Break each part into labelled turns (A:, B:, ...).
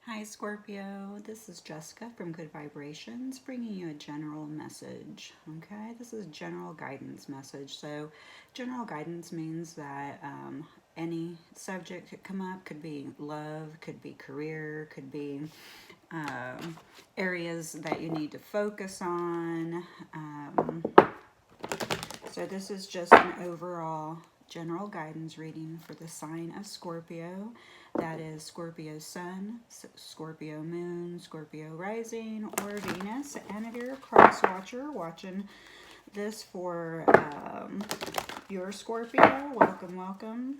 A: Hi Scorpio, this is Jessica from Good Vibrations bringing you a general message. Okay, this is general guidance message. So general guidance means that any subject could come up, could be love, could be career, could be areas that you need to focus on. So this is just an overall general guidance reading for the sign of Scorpio. That is Scorpio Sun, Scorpio Moon, Scorpio Rising, or Venus. And if you're a cross watcher watching this for your Scorpio, welcome, welcome.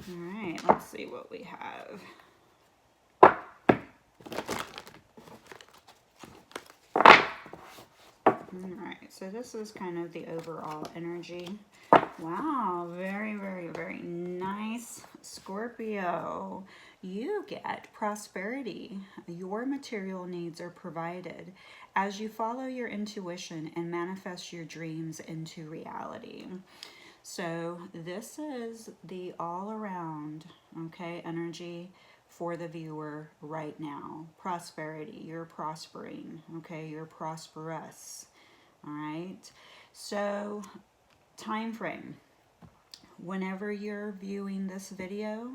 A: All right, let's see what we have. Alright, so this is kind of the overall energy. Wow, very, very, very nice, Scorpio. You get prosperity. Your material needs are provided as you follow your intuition and manifest your dreams into reality. So this is the all-around, okay, energy for the viewer right now. Prosperity. You're prospering, okay? You're prosperous. All right, so time frame. Whenever you're viewing this video,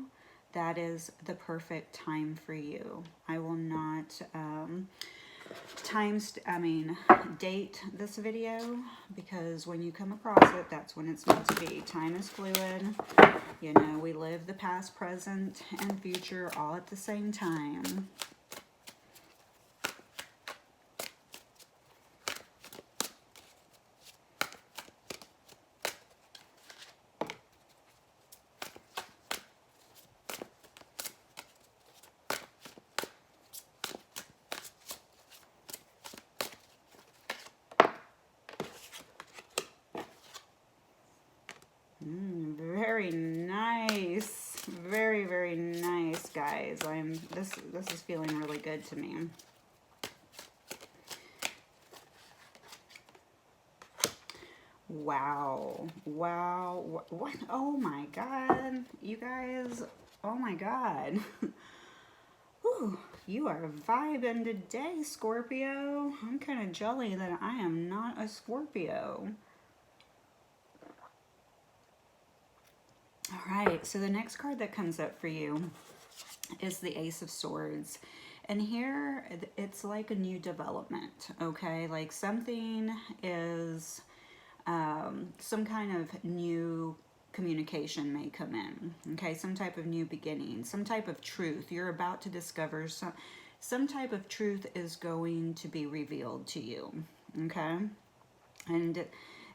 A: that is the perfect time for you. I will not date this video, because when you come across it, that's when it's meant to be. Time is fluid. You know, we live the past, present, and future all at the same time. Very nice. Very, very nice, guys. This is feeling really good to me. Wow. Wow. What? Oh my God. You guys. Oh my God. Whew, you are vibing today, Scorpio. I'm kind of jelly that I am not a Scorpio. All right, so the next card that comes up for you is the Ace of Swords. And here, it's like a new development, okay? Like something is, some kind of new communication may come in, okay? Some type of new beginning, some type of truth. You're about to discover some type of truth is going to be revealed to you, okay? And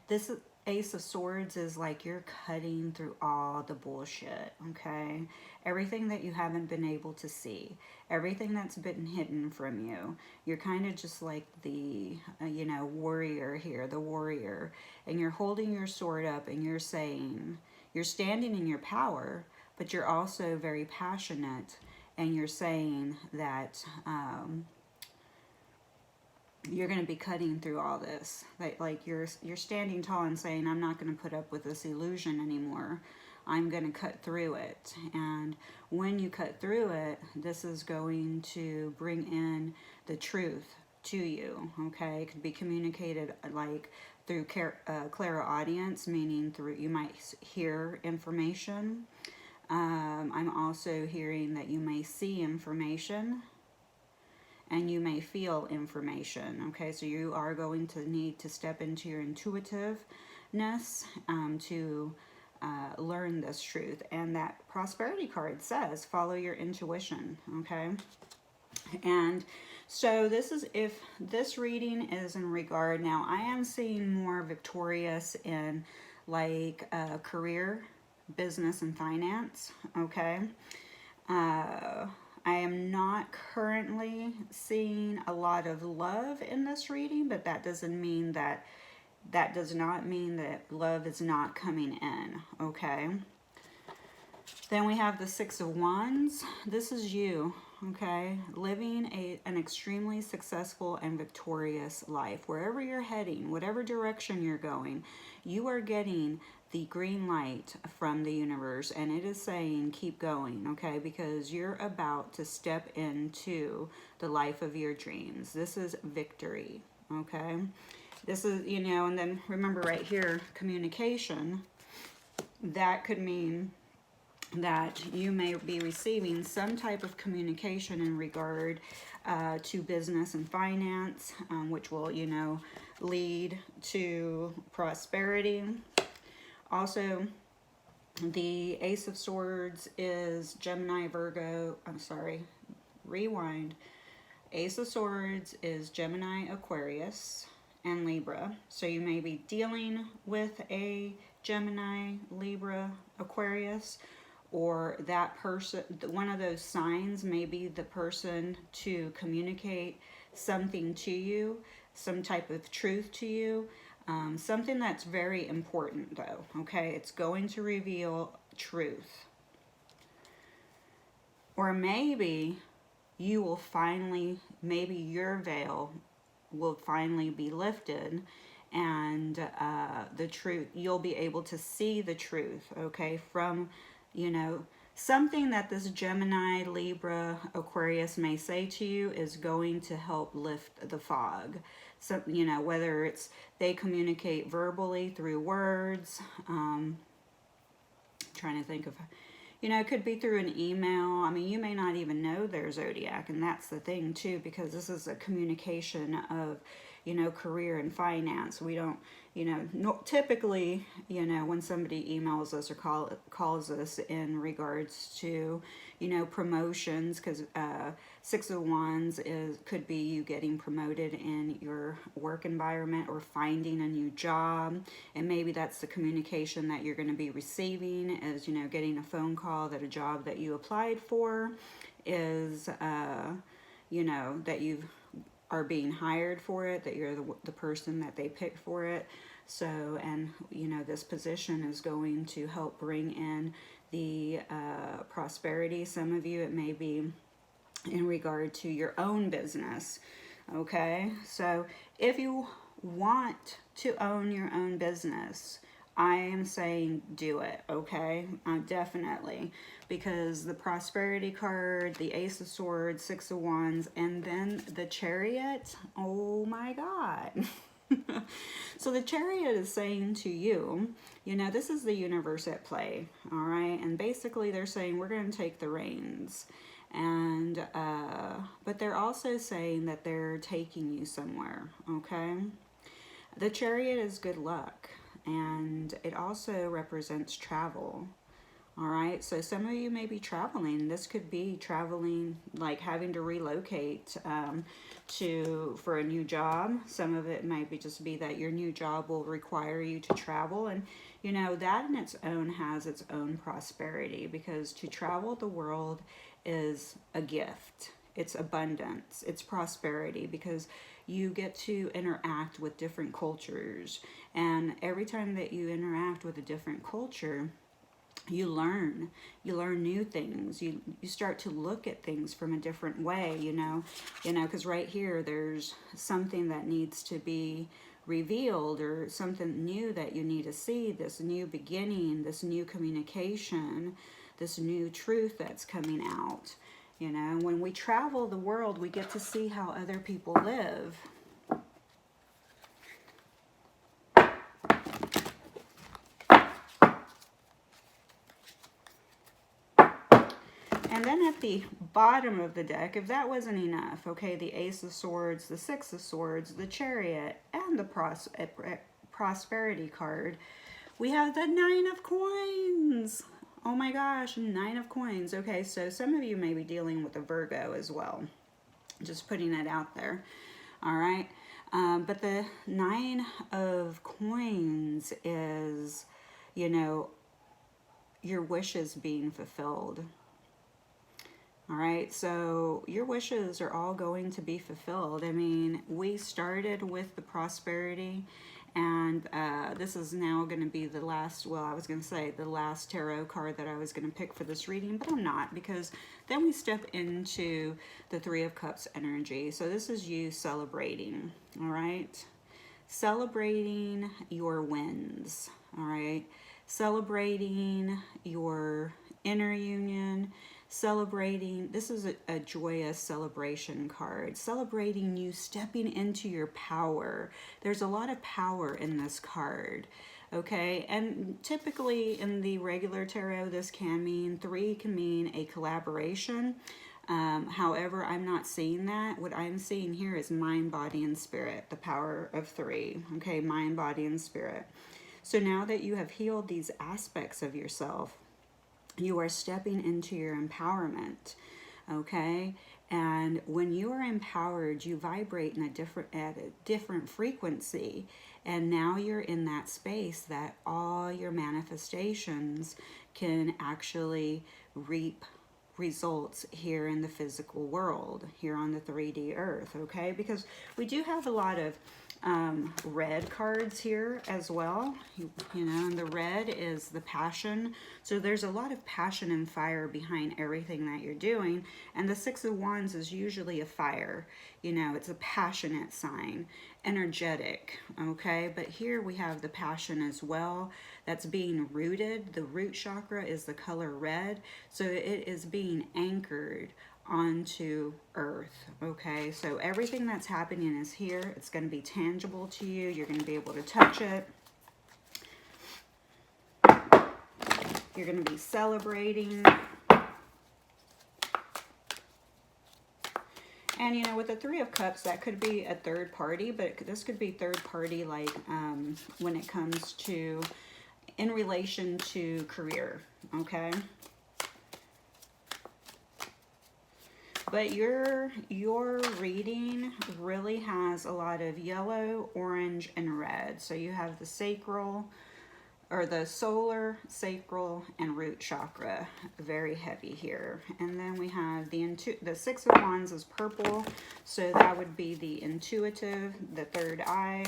A: this Ace of Swords is like you're cutting through all the bullshit, okay? Everything that you haven't been able to see, everything that's been hidden from you. You're kind of just like the, warrior here, the warrior. And you're holding your sword up and you're saying, you're standing in your power, but you're also very passionate. And you're saying that, you're going to be cutting through all this. Like you're standing tall and saying, I'm not going to put up with this illusion anymore. I'm going to cut through it. And when you cut through it, this is going to bring in the truth to you, okay? It could be communicated like through clairaudience, meaning through, you might hear information. I'm also hearing that you may see information, and you may feel information, okay? So you are going to need to step into your intuitiveness to learn this truth. And that prosperity card says, follow your intuition, okay? And so this is, if this reading is in regard, now I am seeing more victorious in like career, business, and finance, okay? I am not currently seeing a lot of love in this reading, but that does not mean that love is not coming in, okay? Then we have the Six of Wands. This is you, okay? Living an extremely successful and victorious life. Wherever you're heading, whatever direction you're going, you are getting the green light from the universe, and it is saying keep going, okay, because you're about to step into the life of your dreams. This is victory, okay? This is, you know, and then remember right here, communication. That could mean that you may be receiving some type of communication in regard to business and finance, which will, you know, lead to prosperity. Also, the Ace of Swords is Gemini, Virgo, I'm sorry, rewind. Ace of Swords is Gemini, Aquarius, and Libra. So you may be dealing with a Gemini, Libra, Aquarius, or that person, one of those signs may be the person to communicate something to you, some type of truth to you. Something that's very important though, okay? It's going to reveal truth. Or maybe you will finally, maybe your veil will finally be lifted, and the truth, you'll be able to see the truth, okay? From, you know, something that this Gemini, Libra, Aquarius may say to you is going to help lift the fog. So, you know, whether it's they communicate verbally through words, trying to think of, you know, it could be through an email. I mean, you may not even know their zodiac, and that's the thing too, because this is a communication of, you know, career and finance. We don't, you know, typically, you know, when somebody emails us or calls us in regards to, you know, promotions, because 6 of Wands could be you getting promoted in your work environment or finding a new job, and maybe that's the communication that you're going to be receiving, is, you know, getting a phone call that a job that you applied for is, you know, that you are being hired for it, that you're the person that they picked for it. So, and, you know, this position is going to help bring in the prosperity. Some of you, it may be in regard to your own business, okay? So if you want to own your own business, I am saying do it, okay? Definitely, because the prosperity card, the Ace of Swords, 6 of Wands, and then the Chariot, oh my God. So the Chariot is saying to you, you know, this is the universe at play, all right? And basically they're saying we're going to take the reins. And but they're also saying that they're taking you somewhere, okay? The Chariot is good luck, and it also represents travel. All right, so some of you may be traveling. This could be traveling, like having to relocate for a new job. Some of it might be just be that your new job will require you to travel, and you know that in its own has its own prosperity, because to travel the world is a gift. It's abundance, it's prosperity, because you get to interact with different cultures, and every time that you interact with a different culture, you learn new things. You start to look at things from a different way, you know, because right here there's something that needs to be revealed, or something new that you need to see, this new beginning, this new communication, this new truth that's coming out. You know, when we travel the world, we get to see how other people live. And then at the bottom of the deck, if that wasn't enough, okay, the Ace of Swords, the 6 of Swords, the Chariot, and the Prosperity card, we have the 9 of Coins. Oh my gosh, 9 of Coins. Okay, so some of you may be dealing with a Virgo as well. Just putting it out there. All right. But the 9 of Coins is, you know, your wishes being fulfilled. All right, so your wishes are all going to be fulfilled. I mean, we started with the prosperity, and this is now going to be the last, well, I was going to say the last tarot card that I was going to pick for this reading, but I'm not, because then we step into the 3 of Cups energy. So this is you celebrating, all right? Celebrating your wins, all right? celebrating your inner union, celebrating, this is a joyous celebration card, celebrating you stepping into your power. There's a lot of power in this card. Okay, and typically in the regular tarot, this can mean, 3 can mean a collaboration. However, I'm not seeing that. What I'm seeing here is mind, body, and spirit, the power of 3. Okay, mind, body, and spirit. So now that you have healed these aspects of yourself, you are stepping into your empowerment. Okay, and when you are empowered, you vibrate in at a different frequency, and now you're in that space that all your manifestations can actually reap results here in the physical world, here on the 3D earth. Okay, because we do have a lot of red cards here as well, you know, and the red is the passion. So there's a lot of passion and fire behind everything that you're doing. And the 6 of Wands is usually a fire, you know, it's a passionate sign, energetic. Okay, but here we have the passion as well that's being rooted. The root chakra is the color red, so it is being anchored onto earth. Okay, so everything that's happening is here. It's going to be tangible to you. You're going to be able to touch it. You're going to be celebrating. And you know, with the 3 of Cups, that could be a third party, but this could be third party, like when it comes to, in relation to career. Okay, but your reading really has a lot of yellow, orange, and red. So you have the sacral, or the solar, sacral, and root chakra, very heavy here. And then we have the 6 of Wands is purple, so that would be the intuitive, the third eye.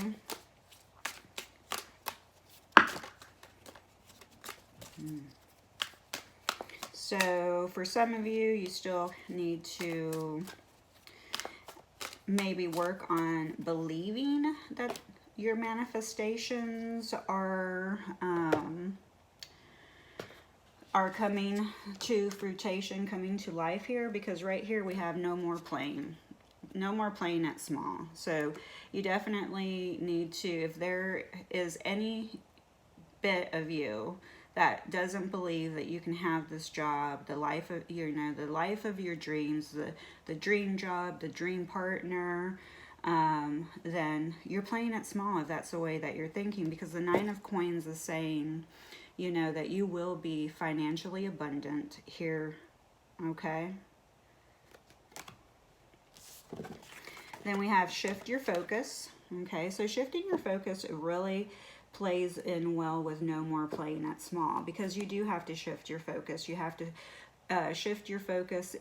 A: So for some of you, you still need to maybe work on believing that your manifestations are coming to fruition, coming to life here, because right here we have no more playing at small. So you definitely need to, if there is any bit of you that doesn't believe that you can have this job, the life of, you know, the life of your dreams, the dream job, the dream partner, then you're playing it small if that's the way that you're thinking, because the 9 of Coins is saying, you know, that you will be financially abundant here. Okay, then we have shift your focus. Okay, so shifting your focus really plays in well with no more playing at small, because you do have to shift your focus. You have to shift your focus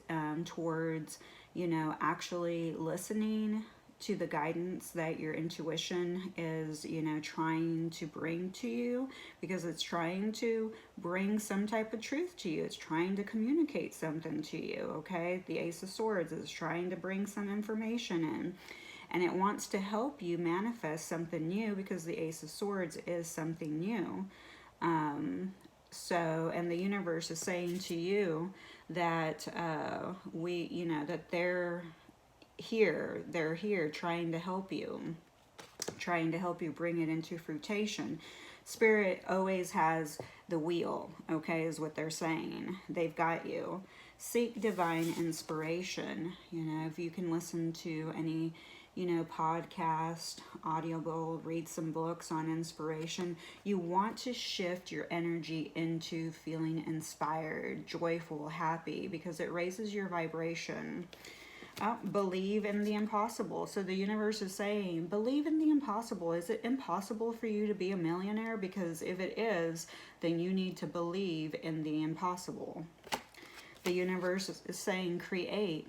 A: towards, you know, actually listening to the guidance that your intuition is, you know, trying to bring to you, because it's trying to bring some type of truth to you. It's trying to communicate something to you. Okay, the Ace of Swords is trying to bring some information in, and it wants to help you manifest something new, because the Ace of Swords is something new. So, and the universe is saying to you that you know, that they're here trying to help you bring it into fruition. Spirit always has the wheel, okay, is what they're saying. They've got you. Seek divine inspiration. You know, if you can listen to any, you know, podcast, audible, read some books on inspiration. You want to shift your energy into feeling inspired, joyful, happy, because it raises your vibration. Believe in the impossible. So the universe is saying, believe in the impossible. Is it impossible for you to be a millionaire? Because if it is, then you need to believe in the impossible. The universe is saying, create.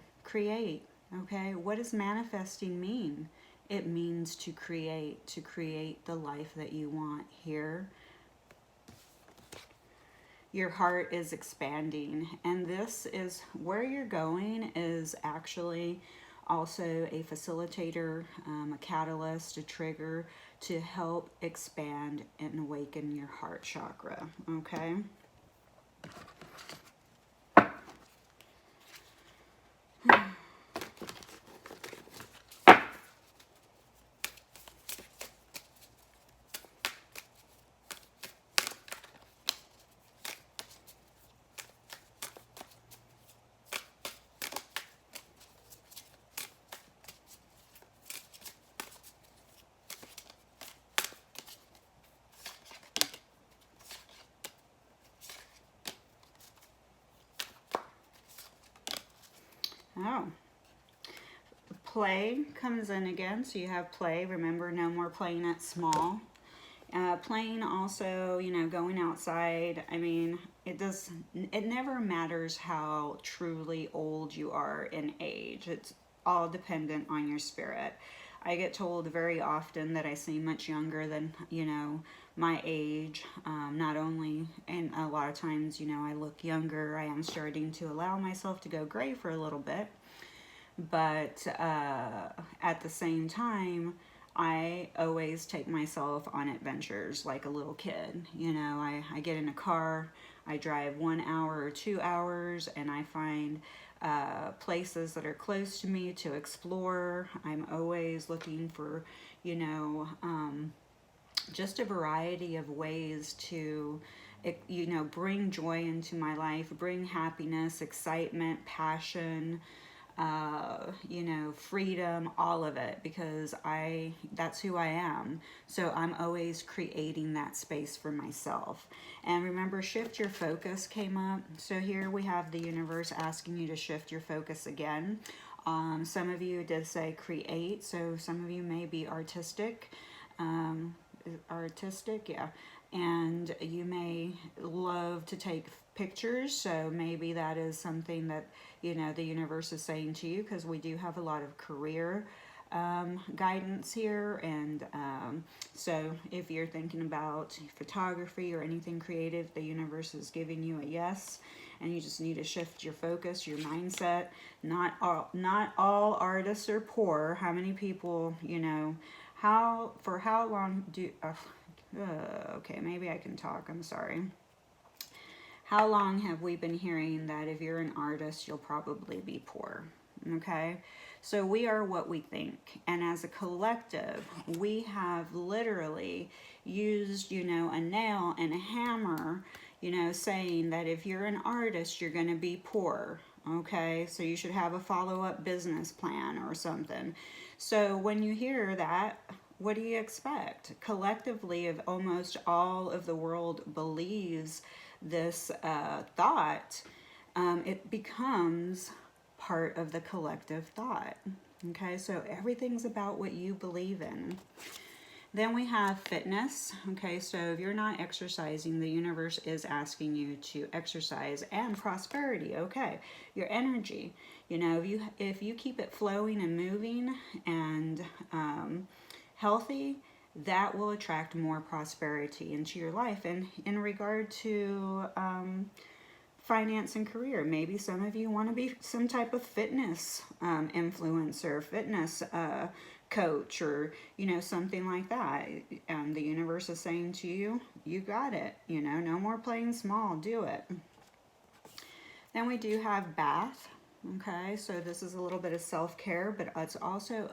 A: Okay, what does manifesting mean? It means to create the life that you want here. Your heart is expanding, and this is where you're going, is actually also a facilitator, a catalyst, a trigger to help expand and awaken your heart chakra. Okay. Oh, play comes in again. So you have play. Remember, no more playing at small. Playing also, you know, going outside. I mean, it never matters how truly old you are in age. It's all dependent on your spirit. I get told very often that I seem much younger than, you know, my age. Not only, and a lot of times, you know, I look younger. I am starting to allow myself to go gray for a little bit. But at the same time, I always take myself on adventures like a little kid. You know, I get in a car, I drive 1 hour or 2 hours, and I find places that are close to me to explore. I'm always looking for, you know, just a variety of ways to, you know, bring joy into my life, bring happiness, excitement, passion, you know, freedom, all of it, because that's who I am. So I'm always creating that space for myself. And remember, shift your focus came up. So here we have the universe asking you to shift your focus again. Some of you did say create, so some of you may be artistic. Yeah, and you may love to take pictures, so maybe that is something that, you know, the universe is saying to you, because we do have a lot of career guidance here. And so if you're thinking about photography or anything creative, the universe is giving you a yes, and you just need to shift your focus, your mindset. Not all artists are poor. How many people, you know, for how long do okay, maybe I can talk, I'm sorry. How long have we been hearing that if you're an artist, you'll probably be poor? Okay, so we are what we think, and as a collective, we have literally used, you know, a nail and a hammer, you know, saying that if you're an artist, you're going to be poor. Okay, so you should have a follow-up business plan or something. So when you hear that, what do you expect? Collectively, if almost all of the world believes this thought, it becomes part of the collective thought. Okay, so everything's about what you believe in. Then we have fitness. Okay, so if you're not exercising, the universe is asking you to exercise. And prosperity. Okay, your energy. You know, if you keep it flowing and moving and healthy, that will attract more prosperity into your life. And in regard to finance and career, maybe some of you want to be some type of fitness influencer, fitness coach, or, you know, something like that. The universe is saying to you, you got it. You know, no more playing small, do it. Then we do have bath. Okay, so this is a little bit of self-care, but it's also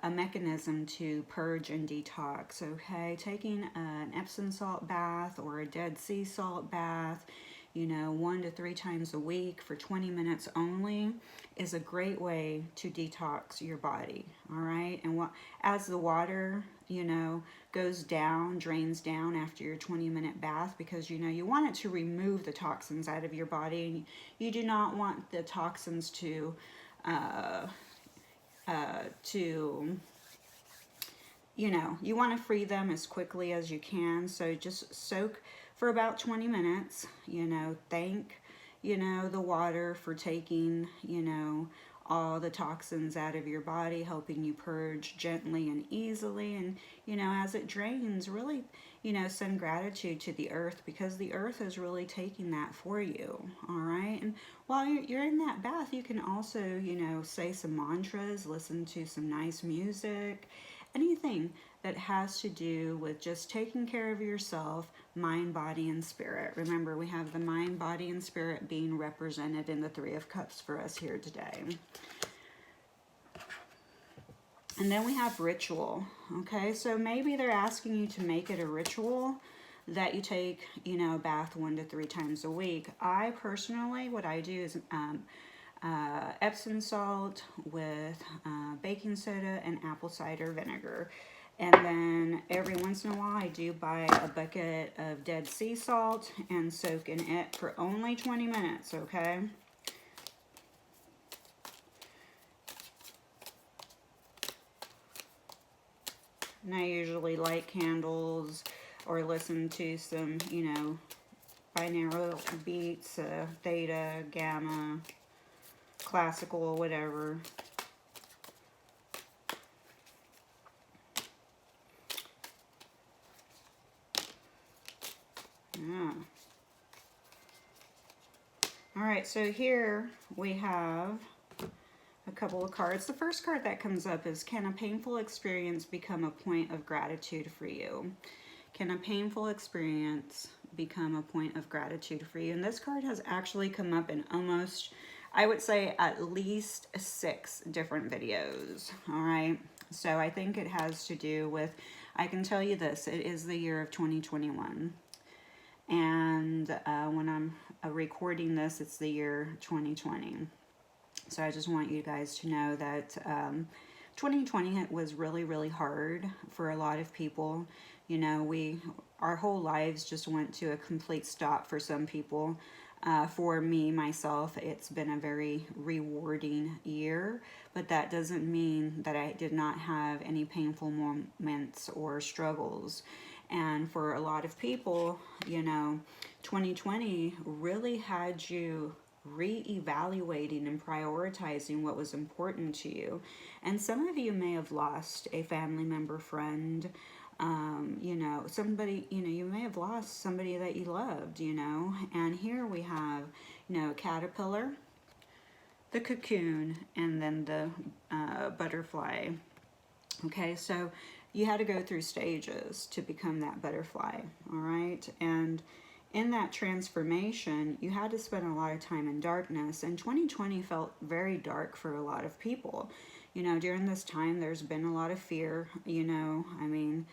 A: a mechanism to purge and detox. Okay, taking an Epsom salt bath or a Dead Sea salt bath, you know, 1 to 3 times a week for 20 minutes only is a great way to detox your body. All right, and as the water, you know, goes down, drains down after your 20-minute bath, because, you know, you want it to remove the toxins out of your body, and you do not want the toxins to you know, you want to free them as quickly as you can. So just soak for about 20 minutes, you know, thank, you know, the water for taking, you know, all the toxins out of your body, helping you purge gently and easily. And, you know, as it drains, really, you know, send gratitude to the earth, because the earth is really taking that for you. All right. And while you're in that bath, you can also, you know, say some mantras, listen to some nice music, anything that has to do with just taking care of yourself, mind, body, and spirit. Remember, we have the mind, body, and spirit being represented in the Three of Cups for us here today. And then we have ritual. Okay, so maybe they're asking you to make it a ritual that you take, you know, a bath 1 to 3 times a week. I personally, what I do is Epsom salt with baking soda and apple cider vinegar. And then every once in a while I do buy a bucket of Dead Sea salt and soak in it for only 20 minutes, okay? And I usually light candles or listen to some, you know, binaural beats, theta, gamma, classical, whatever. Yeah. All right, so here we have a couple of cards. The first card that comes up is, can a painful experience become a point of gratitude for you? Can a painful experience become a point of gratitude for you? And this card has actually come up in almost, I would say, at least 6 different videos. All right. So I think it has to do with, I can tell you this, it is the year of 2021. And when I'm recording this, it's the year 2020. So I just want you guys to know that 2020 was really, really hard for a lot of people. You know, our whole lives just went to a complete stop for some people. For me, myself, it's been a very rewarding year, but that doesn't mean that I did not have any painful moments or struggles. And for a lot of people, you know, 2020 really had you re-evaluating and prioritizing what was important to you. And some of you may have lost a family member, friend, you know, somebody, you know, you may have lost somebody that you loved, you know. And here we have, you know, a caterpillar, the cocoon, and then the butterfly. Okay, so you had to go through stages to become that butterfly, all right? And in that transformation, you had to spend a lot of time in darkness, and 2020 felt very dark for a lot of people. You know, during this time, there's been a lot of fear, you know. I mean,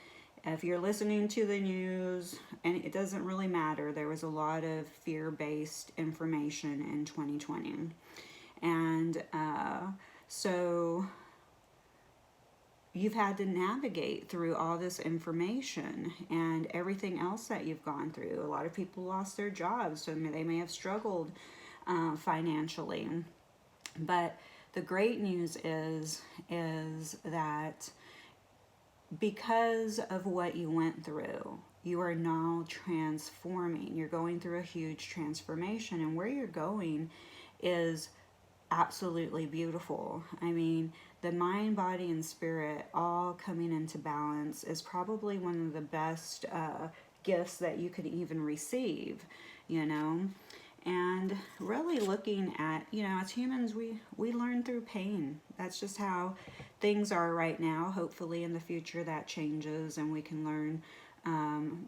A: if you're listening to the news, and it doesn't really matter, there was a lot of fear-based information in 2020. And so you've had to navigate through all this information and everything else that you've gone through. A lot of people lost their jobs, so they may have struggled financially. But the great news is that because of what you went through, you are now transforming. You're going through a huge transformation, and where you're going is absolutely beautiful. I mean, the mind, body, and spirit all coming into balance is probably one of the best gifts that you could even receive, you know. And really looking at, you know, as humans, we learn through pain. That's just how things are right now. Hopefully in the future that changes and we can learn,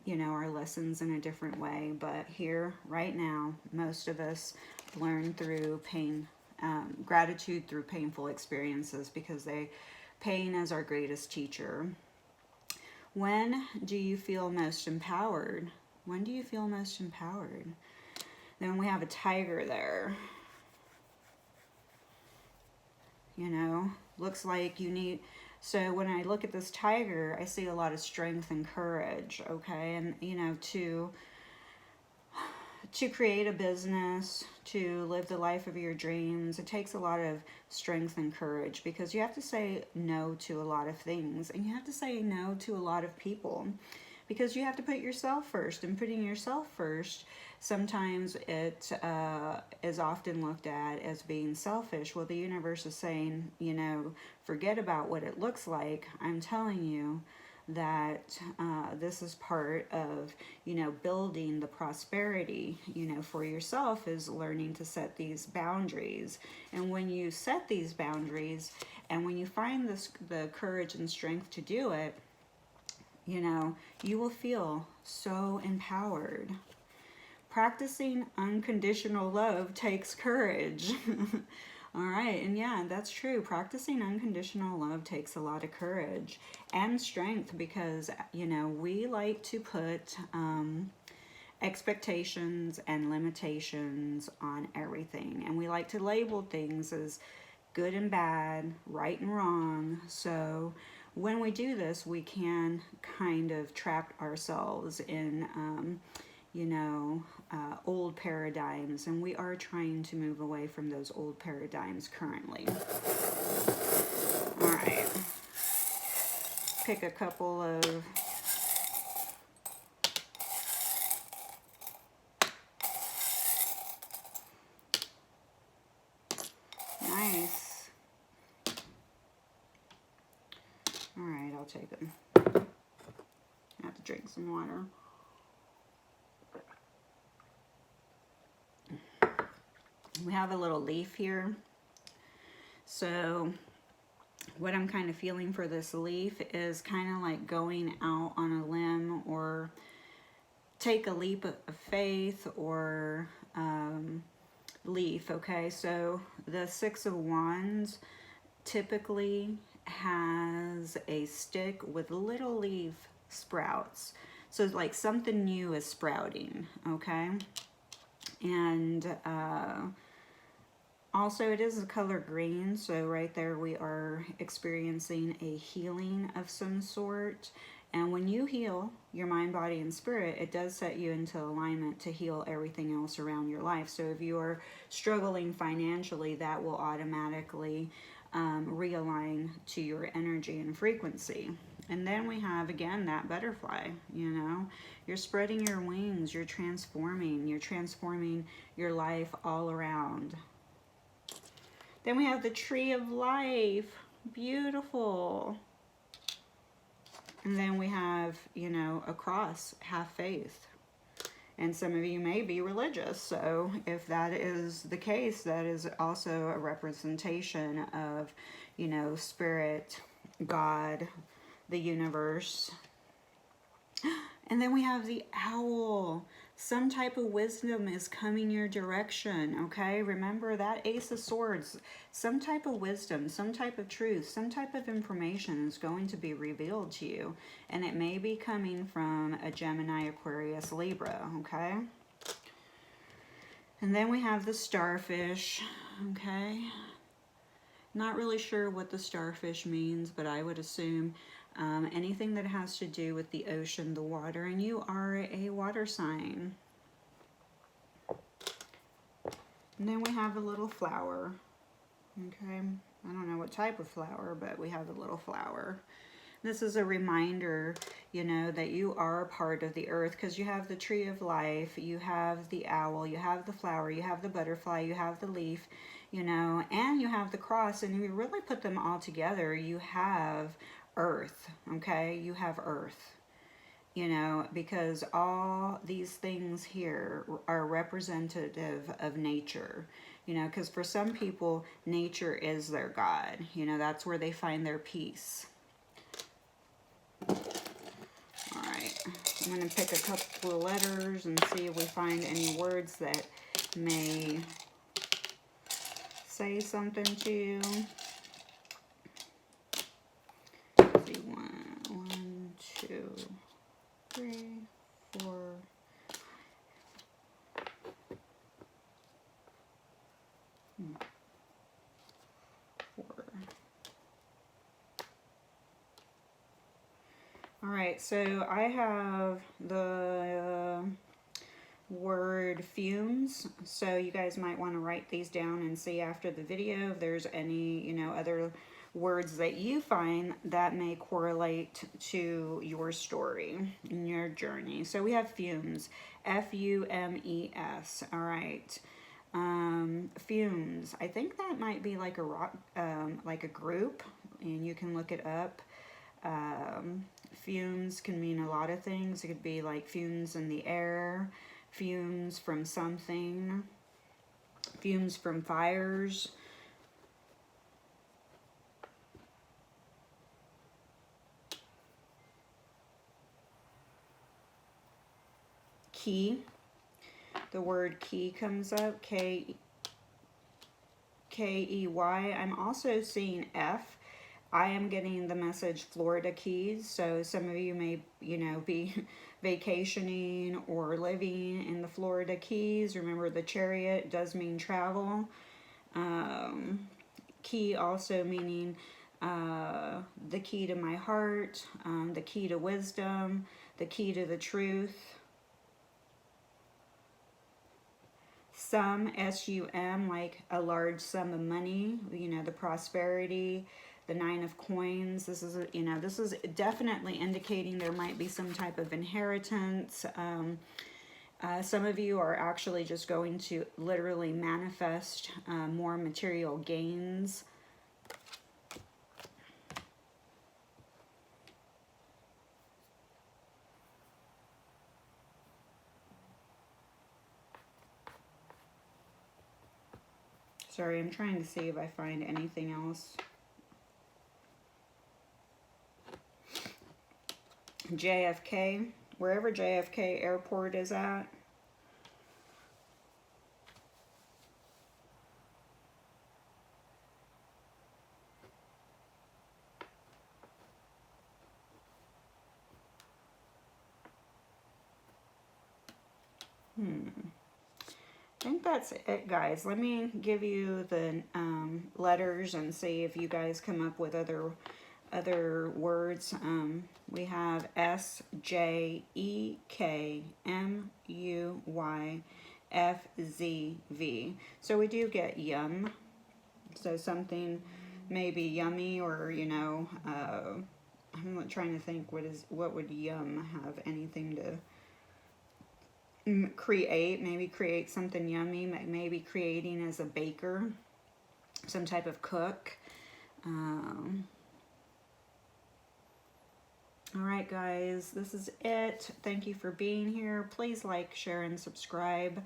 A: you know, our lessons in a different way. But here, right now, most of us learn through pain. Gratitude through painful experiences, because pain is our greatest teacher. When do you feel most empowered? When do you feel most empowered? Then we have a tiger there. You know, looks like you need, so when I look at this tiger, I see a lot of strength and courage, okay? And, you know, to create a business, to live the life of your dreams, it takes a lot of strength and courage, because you have to say no to a lot of things, and you have to say no to a lot of people, because you have to put yourself first, and putting yourself first, sometimes it is often looked at as being selfish. Well, the universe is saying, you know, forget about what it looks like. I'm telling you, that this is part of, you know, building the prosperity, you know, for yourself, is learning to set these boundaries. And when you set these boundaries, and when you find the courage and strength to do it, you know, you will feel so empowered. Practicing unconditional love takes courage. All right, and yeah, that's true. Practicing unconditional love takes a lot of courage and strength, because, you know, we like to put expectations and limitations on everything, and we like to label things as good and bad, right and wrong. So when we do this, we can kind of trap ourselves in, you know, old paradigms, and we are trying to move away from those old paradigms currently. All right, pick a couple of nice. All right, I'll take them. I have to drink some water. We have a little leaf here. So what I'm kind of feeling for this leaf is kind of like going out on a limb, or take a leap of faith, or leaf. Okay, so the Six of Wands typically has a stick with little leaf sprouts. So like something new is sprouting, okay? And also it is the color green, so right there we are experiencing a healing of some sort. And when you heal your mind, body, and spirit, it does set you into alignment to heal everything else around your life. So if you are struggling financially, that will automatically realign to your energy and frequency. And then we have, again, that butterfly, you know. You're spreading your wings, you're transforming your life all around. Then we have the tree of life. Beautiful. And then we have, you know, a cross, have faith. And some of you may be religious, so if that is the case, that is also a representation of, you know, spirit, God, the universe. And then we have the owl. Some type of wisdom is coming your direction, okay? Remember that Ace of Swords. Some type of wisdom, some type of truth, some type of information is going to be revealed to you. And it may be coming from a Gemini, Aquarius, Libra, okay? And then we have the starfish, okay? Not really sure what the starfish means, but I would assume anything that has to do with the ocean, the water, and you are a water sign. And then we have a little flower, okay? I don't know what type of flower, but we have a little flower. This is a reminder, you know, that you are part of the earth, because you have the tree of life, you have the owl, you have the flower, you have the butterfly, you have the leaf, you know, and you have the cross. And if you really put them all together, you have earth, okay? You have earth, you know, because all these things here are representative of nature, you know, because for some people, nature is their God, you know, that's where they find their peace. All right, I'm going to pick a couple of letters and see if we find any words that may say something to you. Let's see, 1, 2, 3, 4. All right, so I have the word fumes, so you guys might want to write these down and see after the video if there's any, you know, other words that you find that may correlate to your story and your journey. So we have fumes, F-U-M-E-S. All right, fumes. I think that might be like a rock, like a group, and you can look it up. Fumes can mean a lot of things. It could be like fumes in the air, fumes from something, fumes from fires. Key. The word key comes up. K-E-Y. I'm also seeing F. I am getting the message Florida Keys, so some of you may, you know, be vacationing or living in the Florida Keys. Remember, the chariot does mean travel. Key also meaning the key to my heart, the key to wisdom, the key to the truth. Sum, S-U-M, like a large sum of money, you know, the prosperity, the 9 of coins. This is, you know, this is definitely indicating there might be some type of inheritance. Some of you are actually just going to literally manifest more material gains. Sorry, I'm trying to see if I find anything else. JFK, wherever JFK Airport is at. I think that's it, guys. Let me give you the letters and see if you guys come up with other words. We have S, J, E, K, M, U, Y, F, Z, V. So we do get yum. So something maybe yummy, or, you know, I'm trying to think what would yum have anything to create. Maybe create something yummy, maybe creating as a baker, some type of cook. All right, guys, this is it. Thank you for being here. Please like, share, and subscribe.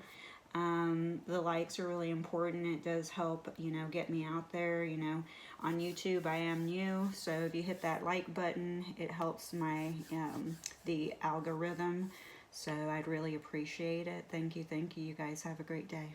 A: The likes are really important. It does help, you know, get me out there. You know, on YouTube I am new, so if you hit that like button, it helps my the algorithm. So I'd really appreciate it. Thank you. You guys have a great day.